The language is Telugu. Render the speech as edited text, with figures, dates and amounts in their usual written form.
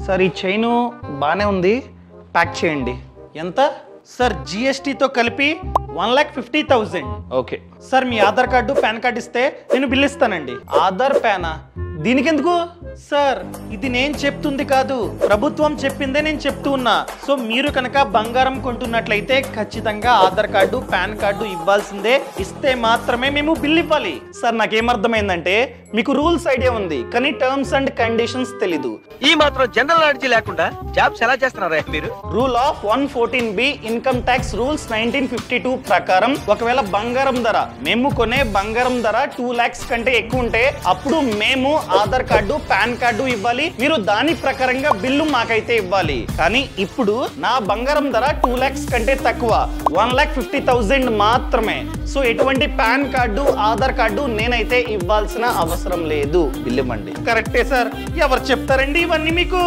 సార్ ఈ చైను బాగానే ఉంది, ప్యాక్ చేయండి. ఎంత సార్? జిఎస్టీతో కలిపి 1,50,000. ఓకే సార్ మీ ఆధార్ కార్డు పాన్ కార్డు ఇస్తే నేను బిల్ ఇస్తానండి. ఆధార్ ప్యానా? దీనికెందుకు? సార్ ఇది నేను చెప్తుంది కాదు, ప్రభుత్వం చెప్పిందే నేను చెప్తూ ఉన్నా. సో మీరు కనుక బంగారం కొంటున్నట్లయితే ఖచ్చితంగా ఆధార్ కార్డు పాన్ కార్డు ఇవ్వాల్సిందే, ఇస్తే మాత్రమే మేము బిల్ ఇవ్వాలి. సార్ నాకేమర్థమైందంటే మీకు రూల్స్ ఐడియా ఉంది కానీ టర్మ్స్ అండ్ కండిషన్స్ తెలీదు. ఈ మాత్రం జనరల్ నాలెడ్జ్ లేకుండా జాబ్స్ ఎలా చేస్తున్నారా మీరు? Rule of 114B income tax rules 1952 ప్రకారం ఒకవేళ బంగారం ధర, మేము కొనే బంగారం ధర 2 lakhs కంటే ఎక్కువ ఉంటే అప్పుడు మేము ఆధార్ కార్డు పాన్ కార్డు ఇవ్వాలి, మీరు దాని ప్రకారంగా బిల్లు మాకైతే ఇవ్వాలి. కానీ ఇప్పుడు నా బంగారం ధర 2 lakhs కంటే తక్కువ, 1,50,000 మాత్రమే. సో ఎటువంటి పాన్ కార్డు ఆధార్ కార్డు నేనైతే ఇవ్వాల్సిన అవసరం లేదు, బిల్లు ఇవ్వండి. కరెక్టే సార్, ఎవరు చెప్తారండి ఇవన్నీ మీకు?